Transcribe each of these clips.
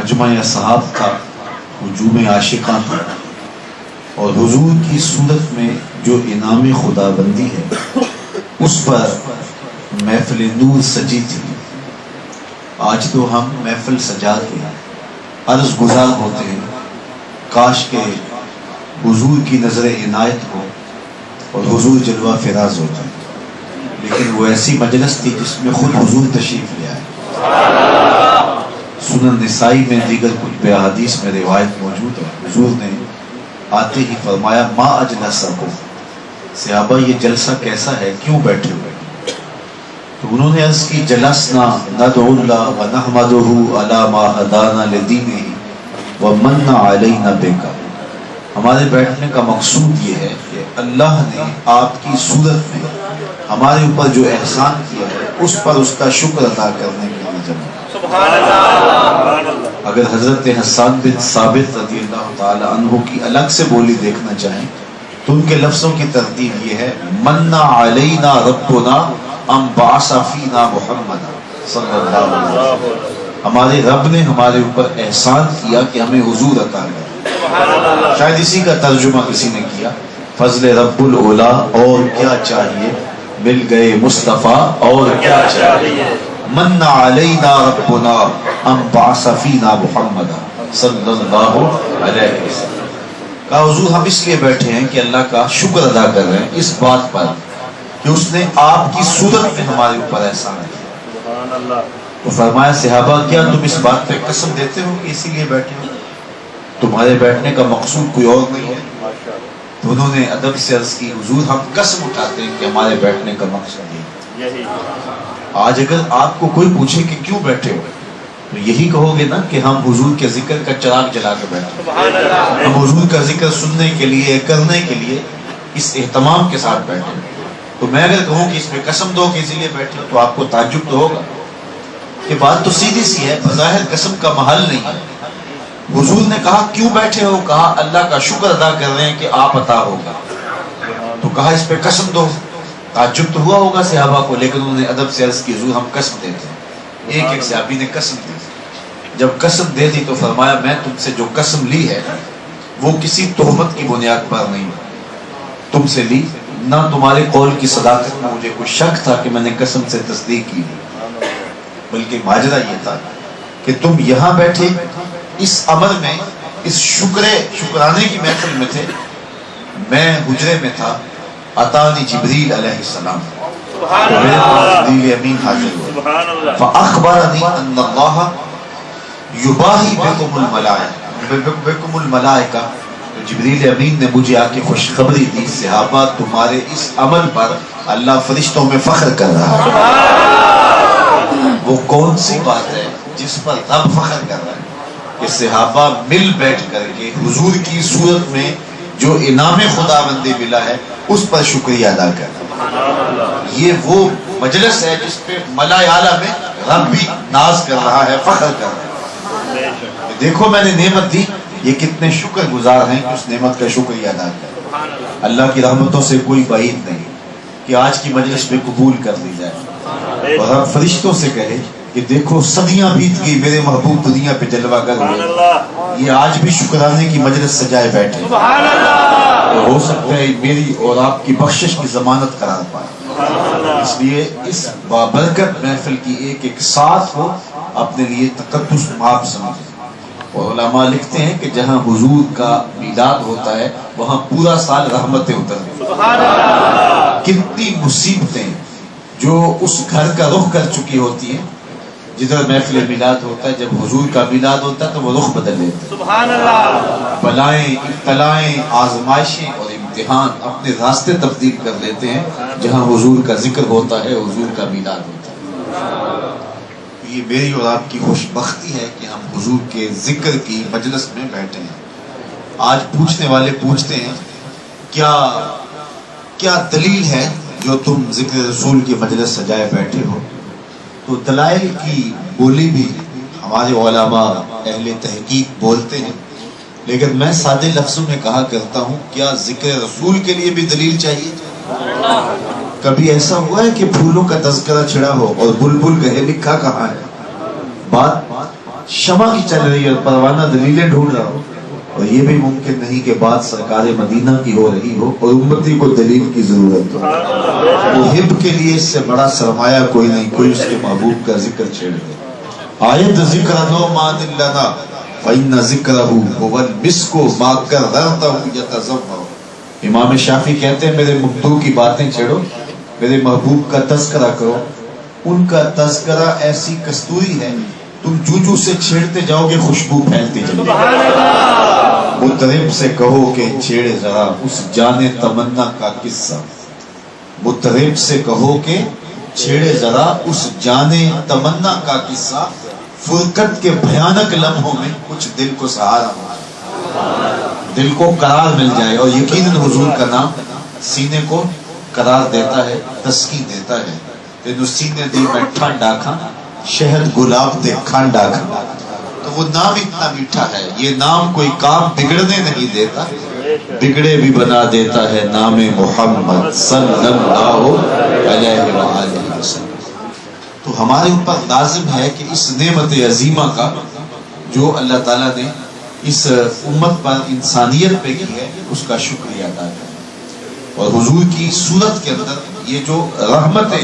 ترجمہ اصحاب تھا، ہجوم عاشقاں تھا، اور حضور کی صورت میں جو انعام خدا بندی ہے اس پر محفل نور سجی تھی۔ آج تو ہم محفل سجا کے عرض گزار ہوتے ہیں کاش کے حضور کی نظر عنایت ہو اور حضور جلوہ فراز ہو جائے، لیکن وہ ایسی مجلس تھی جس میں خود حضور تشریف لے آئے۔ سنن نسائی میں دیگر کتب احادیث میں روایت موجود ہے، حضور نے آتے ہی فرمایا ما اجلسکم، صحابہ یہ جلسہ کیسا ہے، کیوں بیٹھے ہوئے؟ تو انہوں نے عرض کی جلسنا ندعو اللہ ونحمدہ علی ما ہدانا لدینہ ومن علینا بک، ہمارے بیٹھنے کا مقصود یہ ہے کہ اللہ نے آپ کی صورت میں ہمارے اوپر جو احسان کیا ہے اس پر اس کا شکر ادا کرنے کے لیے جمع۔ سبحان اللہ۔ اگر حضرت حسان بن ثابت رضی اللہ تعالی عنہ کی الگ سے بولی دیکھنا چاہیں تو ان کے لفظوں کی ترتیب یہ ہے من علینا ربنا ام بعث فینا محمد صلی اللہ علیہ وسلم، ہمارے رب نے ہمارے اوپر احسان کیا کہ ہمیں حضور عطا کیا۔ شاید اسی کا ترجمہ کسی نے کیا فضل رب العلا اور کیا چاہیے، مل گئے مصطفیٰ اور کیا چاہیے، من علینا ربنا ام بعث فینا محمد صلی اللہ علیہ وسلم۔ کہا حضور ہم اس لیے بیٹھے ہیں کہ اللہ کا شکر ادا کر رہے ہیں اس بات پر کہ اس نے آپ کی صورت میں ہمارے اوپر احسان کیا۔ تو فرمایا صحابہ کیا تم اس بات پہ قسم دیتے ہو کہ اسی لیے بیٹھے ہو، تمہارے بیٹھنے کا مقصود کوئی اور نہیں ہے؟ تو انہوں نے ادب سے عرض کی حضور ہم قسم اٹھاتے ہیں کہ ہمارے بیٹھنے کا مقصد یہی۔ آج اگر آپ کو کوئی پوچھے کہ کیوں بیٹھے ہو تو یہی کہو گے نا کہ ہم حضور کے ذکر کا چراغ جلا کے بیٹھے، ہم حضور کا ذکر سننے کے لیے کرنے کے لیے اس اہتمام کے ساتھ بیٹھے۔ تو میں اگر کہوں کہ اس پہ قسم دو کہ اسی لیے بیٹھے ہو تو آپ کو تعجب تو ہوگا کہ بات تو سیدھی سی ہے، بظاہر قسم کا محل نہیں ہے۔ حضور نے کہا کیوں بیٹھے ہو، کہا اللہ کا شکر ادا کر رہے ہیں کہ آپ عطا ہوگا، تو کہا اس پہ قسم دو۔ تعجب تو ہوا ہوگا صحابہ کو، لیکن انہوں نے ادب سے عرض کی حضور ہم قسم دیتے ہیں۔ ایک ایک صحابی نے قسم دی، جب قسم دے دی تو فرمایا میں تم سے جو قسم لی ہے وہ کسی تہمت کی بنیاد پر نہیں، تم سے لی نہ تمہارے قول کی صداقت میں مجھے کوئی شک تھا کہ میں نے قسم سے تصدیق کی، بلکہ ماجرا یہ تھا کہ تم یہاں بیٹھے اس عمل میں اس شکرانے کی محفل میں تھے، میں حجرے میں تھا، اتانی جبریل علیہ السلام، میرے پاس جبریل امین حاضر ہوا، فاخبرنی ان اللہ یباہی بکم الملائکہ، جبریل امین نے مجھے آ کے خوشخبری دی صحابہ تمہارے اس عمل پر اللہ فرشتوں میں فخر کر رہا ہے۔ وہ کون سی بات ہے جس پر رب فخر کر رہا ہے کہ صحابہ مل بیٹھ کر کے حضور کی صورت میں جو انعام خدا بندی ملا ہے اس پر شکریہ ادا کر۔ یہ وہ مجلس ہے جس پہ ملا اعلیٰ میں رب بھی ناز کر رہا ہے، فخر کر رہا ہے، دیکھو میں نے نعمت دی، یہ کتنے شکر گزار ہیں کہ اس نعمت کا شکریہ ادا کریں۔ اللہ کی رحمتوں سے کوئی بعید نہیں کہ آج کی مجلس میں قبول کر لی جائے اور ہم فرشتوں سے کہے کہ دیکھو صدیاں بیت گئی، میرے محبوب دنیا پہ جلوہ گر ہوئے، یہ آج بھی شکرانے کی مجلس سجائے بیٹھے، تو ہو سکتا ہے میری اور آپ کی بخشش کی ضمانت قرار پائے۔ اس لیے اس بابرکت محفل کی ایک ایک ساتھ کو اپنے لیے تقدس مآب سمجھیں، اور علماء لکھتے ہیں کہ جہاں حضور کا میلاد ہوتا ہے وہاں پورا سال رحمتیں اترتی ہیں۔ کتنی مصیبتیں جو اس گھر کا رخ کر چکی ہوتی ہیں، جدھر محفل میلاد ہوتا ہے جب حضور کا میلاد ہوتا ہے تو وہ رخ بدل لیتے ہیں، بلائیں ابتلائیں آزمائشیں اور امتحان اپنے راستے تبدیل کر لیتے ہیں جہاں حضور کا ذکر ہوتا ہے، حضور کا میلاد ہوتا ہے۔ یہ میری اور آپ کی خوش بختی ہے کہ ہم حضور کے ذکر کی مجلس میں بیٹھے ہیں۔ آج پوچھنے والے پوچھتے ہیں کیا دلیل ہے جو تم ذکر رسول کی مجلس سجائے بیٹھے ہو؟ تو دلائل کی بولی بھی ہمارے علماء اہل تحقیق بولتے ہیں، لیکن میں سادے لفظوں میں کہا کرتا ہوں کیا ذکر رسول کے لیے بھی دلیل چاہیے؟ کبھی ایسا ہوا ہے کہ پھولوں کا تذکرہ چھڑا ہو اور بلبل کہے لکھا کہاں ہے؟ بات شمع کی چل رہی ہے اور پروانہ دلیلیں ڈھونڈ رہا ہو، اور یہ بھی ممکن نہیں کہ بات سرکار مدینہ کی ہو رہی ہو اور امتی کو دلیل کی ضرورت ہو۔ محب کے لیے اس سے بڑا سرمایہ کوئی نہیں، کوئی اس کے محبوب کا ذکر چھیڑ دے۔ آیت ذکر نعمان لنا فإن ذکرہ هو المسک ما کررتہ یتذمر۔ امام شافعی کہتے ہیں میرے مبدوع کی باتیں چھیڑو، میرے محبوب کا تذکرہ کرو، ان کا تذکرہ ایسی کستوری ہے تم جو سے چھیڑتے جاؤ گے خوشبو پھیلتی جائے گی۔ مطرب سے کہو کہ چھیڑے ذرا اس جان تمنا کا قصہ، مطرب سے کہو کہ چھیڑے ذرا اس جان تمنا کا قصہ، فرقت کے بھیانک لمحوں میں کچھ دل کو سہارا ہو، دل کو قرار مل جائے۔ اور یقیناً حضور کا نام سینے کو قرار دیتا ہے، تسکین دیتا ہے۔ تینو سینے دی میں ٹھنڈ آکھاں، شہد گلاب دے کھانڈ آکھاں، تو وہ نام اتنا میٹھا ہے۔ یہ نام کوئی کام بگڑنے نہیں دیتا، بگڑے بھی بنا دیتا ہے نام محمد صلی اللہ علیہ وآلہ وسلم۔ تو ہمارے اوپر لازم ہے کہ اس نعمت عظیمہ کا جو اللہ تعالیٰ نے اس امت پر انسانیت پہ کی ہے اس کا شکریہ ادا کریں۔ اور حضور کی صورت کے اندر یہ جو رحمت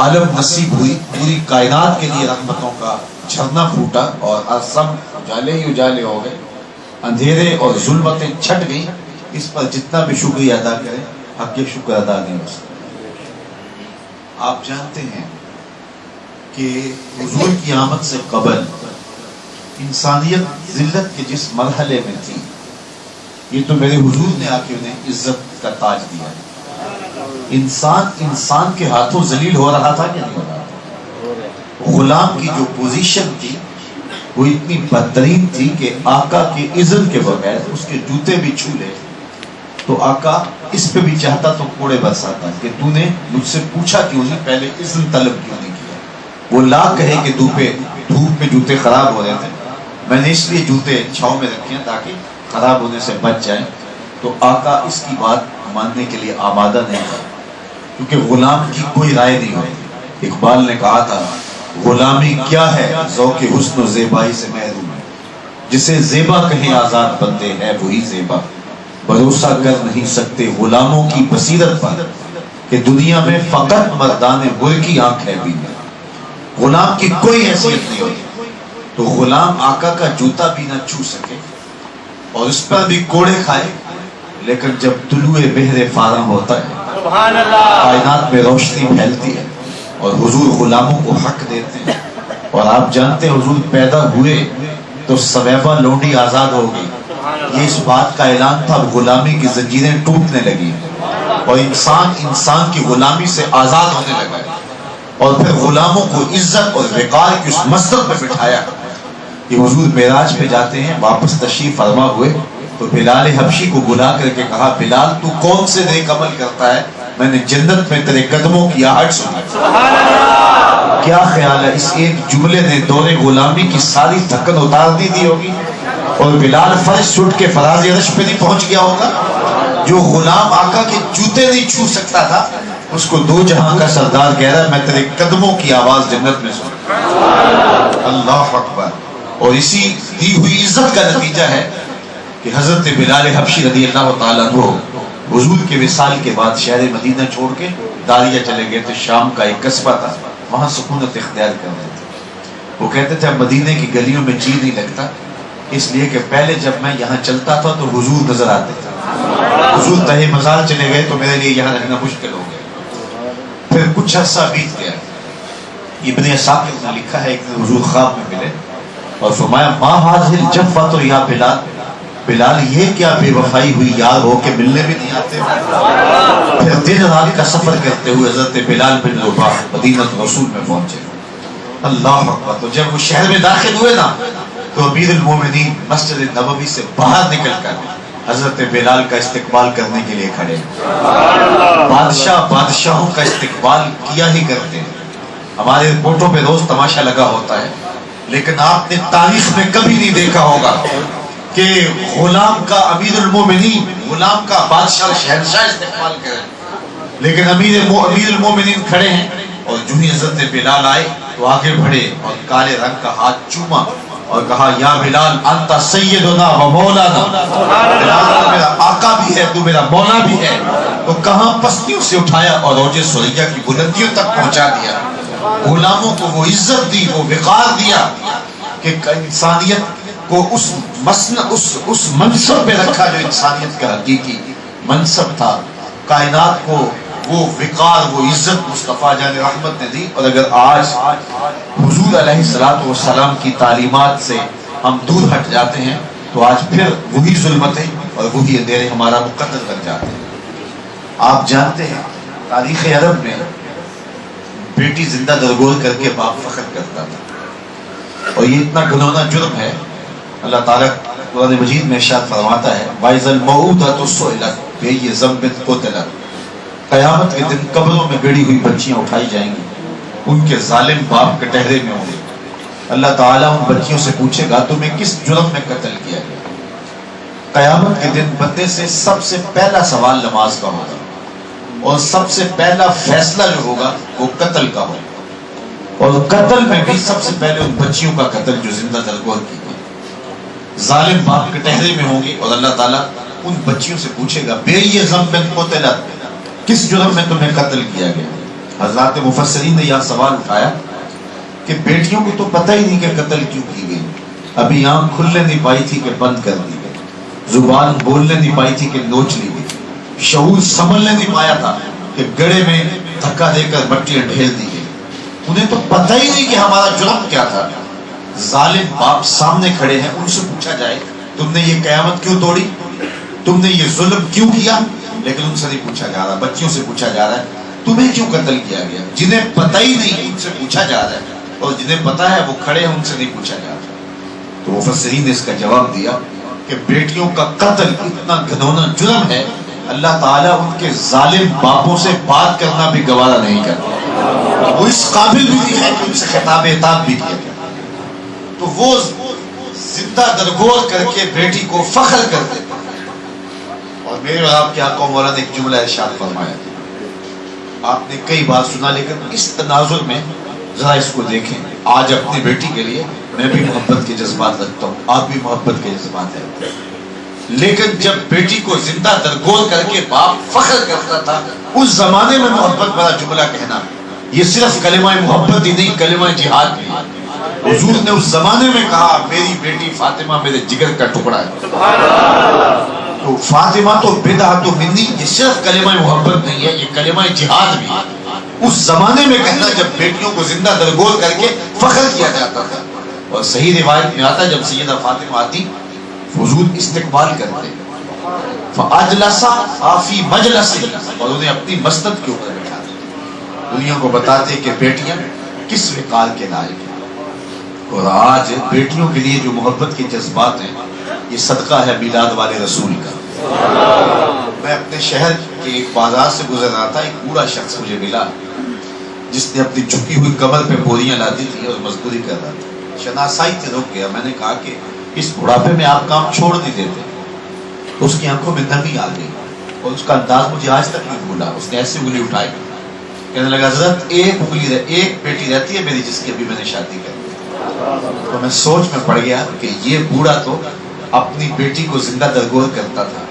عالم نصیب ہوئی، پوری کائنات کے لیے رحمتوں کا جھرنا پھوٹا اور ہر سب اجالے ہی اجالے ہو گئے، اندھیرے اور ظلمتیں چھٹ گئیں، اس پر جتنا بھی شکریہ ادا کریں حق کے شکر ادا نہیں ہو سکتا۔ آپ جانتے ہیں کہ حضور کی آمد سے قبل انسانیت ذلت کے جس مرحلے میں تھی، یہ تو میرے حضور نے آ کے انہیں عزت کا تاج دیا ہے۔ انسان کے ہاتھوں ذلیل ہو رہا تھا کہ نہیں ہو رہا تھا؟ غلام کی جو پوزیشن تھی وہ اتنی بدترین تھی کہ آقا کے اذن کے بغیر اس کے جوتے بھی چھو لے تو آقا اس پہ بھی چاہتا تو کوڑے برساتا کہ تو نے مجھ سے پوچھا کیوں نہیں، پہلے اذن طلب کیوں نہیں کیا۔ وہ لا کہے کہ دھوپ میں جوتے خراب ہو رہے تھے، میں نے اس لیے جوتے چھاؤں میں رکھے ہیں تاکہ خراب ہونے سے بچ جائیں، تو آقا اس کی بات ماننے کے لیے آمادہ نہیں تھا، کیونکہ غلام کی کوئی رائے نہیں ہوتی۔ اقبال نے کہا تھا غلامی کیا ہے ذوق حسن و زیبائی سے محروم ہے، جسے زیبا کہیں آزاد بندے ہے وہی زیبا، بھروسہ کر نہیں سکتے غلاموں کی بصیرت پر کہ دنیا میں فقط مردان مر کی آنکھ ہے بھی، غلام کی کوئی حیثیت نہیں ہوتی۔ تو غلام آقا کا جوتا بھی نہ چھو سکے اور اس پر بھی کوڑے کھائے، لیکن جب طلوع بحر فارغ ہوتا ہے کائنات میں روشنی پھیلتی ہے اور حضور غلاموں کو حق دیتے ہیں۔ اور آپ جانتے ہیں حضور پیدا ہوئے تو سویبہ لونڈی آزاد ہو گئی، یہ اس بات کا اعلان تھا غلامی کی زنجیریں ٹوٹنے لگی اور انسان کی غلامی سے آزاد ہونے لگا، اور پھر غلاموں کو عزت اور وقار کی اس مسجد میں بٹھایا کہ حضور معراج پہ جاتے ہیں، واپس تشریف فرما ہوئے تو بلال حبشی کو بلا کر کے کہا بلال تو کون سے نیک عمل کرتا ہے، میں نے جنت میں تیرے قدموں کی آہٹ سنی۔ کیا خیال ہے اس ایک جملے نے دور غلامی کی ساری تھکن اتار دی ہوگی، اور بلال فرش چھوٹ کے فراز عرش پہ نہیں پہنچ گیا ہوگا؟ جو غلام آقا کے جوتے نہیں چھو سکتا تھا اس کو دو جہاں کا سردار کہہ رہا ہے میں تیرے قدموں کی آواز جنت میں سن۔ اللہ اکبر۔ اور اسی دی ہوئی عزت کا نتیجہ ہے کہ حضرت بلال حبشی رضی اللہ تعالیٰ عنہ حضور کے وصال کے بعد شہر مدینہ چھوڑ کے داریہ چلے گئے تھے، شام کا ایک قصبہ تھا، وہاں سکونت اختیار کر رہے تھے۔ وہ کہتے تھے مدینے کی گلیوں میں جی نہیں لگتا، اس لیے کہ پہلے جب میں یہاں چلتا تھا تو حضور نظر آتے تھے، حضور تہے مزار چلے گئے تو میرے لیے یہاں رہنا مشکل ہو گیا۔ پھر کچھ عرصہ بیت گیا، ابن اسحاق نے لکھا ہے ایک دن حضور خواب میں ملے اور فرمایا ما حاضر جفت یا بلال، بلال یہ کیا بے وفائی ہوئی، یار ہو کے ملنے بھی نہیں آتے۔ پھر دن رات کا سفر کرتے ہوئے حضرت بلال بن رباح مدینہ رسول میں پہنچے۔ اللہ اکبر۔ تو جب وہ شہر میں داخل ہوئے نا تو امیر المومنین مسجد نبوی سے باہر نکل کر حضرت بلال کا استقبال کرنے کے لیے کھڑے۔ بادشاہ بادشاہوں کا استقبال کیا ہی کرتے ہیں، ہمارے رپورٹوں پہ روز تماشا لگا ہوتا ہے، لیکن آپ نے تاریخ میں کبھی نہیں دیکھا ہوگا کہ غلام کا امیر المومنین، غلام کا بادشاہ شہنشاہ استقبال کرے، لیکن امیر المومنین کھڑے ہیں۔ اور جو ہی حضرت بلال آئے تو آگے بڑھے اور کالے رنگ کا ہاتھ چوما اور کہا یا بلال انت سیدنا و مولانا، بلال تو میرا آقا بھی ہے، تو میرا مولا بھی ہے۔ تو کہاں پستیوں سے اٹھایا اور اوج ثریا کی بلندیوں تک پہنچا دیا۔ غلاموں کو وہ عزت دی، وہ وقار دیا کہ انسانیت کو اس منصب پہ رکھا جو انسانیت کا حقیقی منصب تھا۔ کائنات کو وہ وقار، وہ عزت مصطفیٰ جان رحمت نے دی۔ اور اگر آج حضور علیہ الصلوۃ والسلام کی تعلیمات سے ہم دور ہٹ جاتے ہیں تو آج پھر وہی ظلمتیں اور وہی اندھیرے ہمارا مقدر بن جاتے ہیں۔ آپ جانتے ہیں تاریخ عرب میں بیٹی زندہ درگور کر کے باپ فخر کرتا تھا، اور یہ اتنا گھنونا جرم ہے۔ اللہ تعالیٰ قرآن مجید میں ارشاد فرماتا ہے وَإِذَا الْمَوْءُودَةُ سُئِلَتْ بِأَيِّ ذَنبٍ قُتِلَتْ، قیامت کے دن قبروں میں گڑی ہوئی بچیاں اٹھائی جائیں گی، ان کے ظالم باپ کٹہرے میں ہوں گے۔ اللہ تعالیٰ ان بچیوں سے پوچھے گا تمہیں کس جرم میں قتل کیا گیا؟ قیامت کے دن بندے سے سب سے پہلا سوال نماز کا ہوگا، اور سب سے پہلا فیصلہ جو ہوگا وہ قتل کا ہوگا، اور قتل میں بھی سب سے پہلے ان بچیوں کا قتل جو زندہ درگور کی گئی۔ ظالم باپ کٹہرے میں ہوں گے اور اللہ تعالیٰ ان بچیوں سے پوچھے گا بِأَيِّ ذَنبٍ قُتِلَتْ، کس جرم میں تمہیں قتل کیا گیا؟ حضرات مفسرین نے یہ سوال اٹھایا کہ بیٹیوں کو تو پتہ ہی نہیں کہ قتل کیوں کی گئی، ابھی آنکھ کھلنے نہیں پائی تھی کہ بند کر دی گئی، زبان بولنے نہیں پائی تھی کہ نوچ لی گئی، شعور سنبھلنے نہیں پایا تھا کہ گڑے میں دھکا دے کر مٹیاں ڈھیل دی گئی۔ انہیں تو پتہ ہی نہیں کہ ہمارا جرم کیا تھا۔ ظالم باپ سامنے کھڑے ہیں، ان سے پوچھا جائے تم نے یہ قیامت کیوں توڑی، تم نے یہ ظلم کیوں کیا؟ لیکن ان سے نہیں پوچھا جا رہا، بچیوں سے پوچھا جا رہا ہے تمہیں کیوں قتل کیا گیا؟ جنہیں پتہ ہی نہیں ان سے پوچھا جا رہا ہے، اور جنہیں پتہ ہے وہ کھڑے ہیں ان سے نہیں پوچھا جا رہا۔ تو مفسرین نے اس کا جواب دیا کہ بیٹیوں کا قتل اتنا گھنونا جرم ہے، اللہ تعالیٰ ان کے ظالم باپوں سے بات کرنا بھی گوارا نہیں کرتا، وہ اس قابل بھی نہیں ہے کہ ان سے خطاب عتاب بھی کیا گیا۔ تو وہ زندہ درگور کر کے بیٹی کو فخر کرتے تھے۔ اور میرے اور آپ کے آقا مولا نے ایک جملہ ارشاد فرمایا تھا، آپ نے کئی بار سنا، لیکن اس تناظر میں ذرا اس کو دیکھیں۔ آج اپنی بیٹی کے لیے میں بھی محبت کے جذبات رکھتا ہوں، آپ بھی محبت کے جذبات ہیں، لیکن جب بیٹی کو زندہ درگور کر کے باپ فخر کرتا تھا، اس زمانے میں محبت والا جملہ کہنا یہ صرف کلمہ محبت ہی نہیں، کلمہ جہاد بھی۔ حضور نے اس زمانے میں کہا میری بیٹی فاطمہ میرے جگر کا ٹکڑا ہے۔ تو فاطمہ تو بدعت منی، یہ صرف کلمہ محبت نہیں ہے، یہ کلمہ جہاد بھی ہے۔ اس زمانے میں کہنا جب بیٹیوں کو زندہ درگور کر کے فخر کیا جاتا تھا۔ اور صحیح روایت میں آتا جب سیدہ فاطمہ آتی حضور استقبال کرتے فَأَجْلَسَ فِي مَجْلَسِهِ، اور انہیں اپنی مسند کے اوپر بٹھاتے، دنیا کو بتاتے کہ بیٹیاں کس وقار کے لائق ہیں۔ اور آج بیٹیوں کے لیے جو محبت کے جذبات ہیں یہ صدقہ ہے میلاد والے رسول کا۔ میں اپنے شہر کے ایک بازار سے گزر رہا تھا، ایک بوڑھا شخص مجھے ملا جس نے اپنی جھکی ہوئی کمر پہ بوریاں لاتی تھی اور مزدوری کر رہا تھا۔ شناسائی سے رک گیا، میں نے کہا کہ اس بڑھاپے میں آپ کام چھوڑ نہیں دیتے؟ تو اس کی آنکھوں میں نمی آ گئی اور اس کا انداز مجھے آج تک نہیں بھولا۔ اس نے ایسی انگلی اٹھائی، کہنے لگا حضرت ایک بیٹی رہتی ہے میری جس کی ابھی میں نے شادی کر دی۔ تو میں سوچ میں پڑ گیا کہ یہ بوڑھا تو اپنی بیٹی کو زندہ درگور کرتا تھا،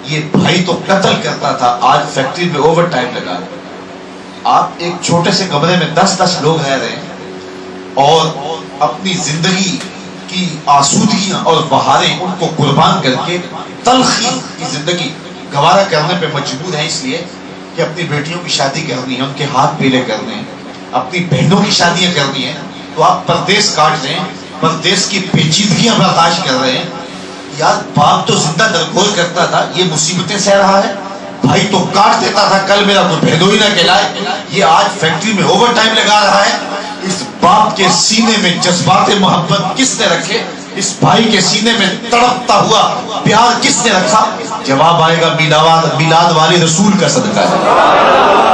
یہ بھائی تو قتل کرتا تھا، آج فیکٹری میں اوور ٹائم لگا۔ آپ ایک چھوٹے سے کمرے میں 10 لوگ رہ رہے ہیں اور اپنی زندگی کی آسودگیاں اور بہاریں ان کو قربان کر کے تلخی کی زندگی گوارا کرنے پہ مجبور ہیں، اس لیے کہ اپنی بیٹیوں کی شادی کرنی ہے، ان کے ہاتھ پیلے کرنے ہیں، اپنی بہنوں کی شادیاں کرنی ہیں۔ تو آپ پردیس کاٹ رہے ہیں، پردیس کی پیچیدگیاں برداشت کر رہے ہیں۔ یار باپ تو زندہ درگور کرتا تھا، یہ مصیبتیں سہ رہا ہے، بھائی تو کاٹ دیتا تھا، کل میرا کوئی بہنوں ہی نہ کہلائے، یہ آج فیکٹری میں اوور ٹائم لگا رہا ہے۔ اس باپ کے سینے میں جذبات محبت کس نے رکھے؟ اس بھائی کے سینے میں تڑپتا ہوا پیار کس نے رکھا؟ جواب آئے گا میلاد والے رسول کا صدقہ ہے۔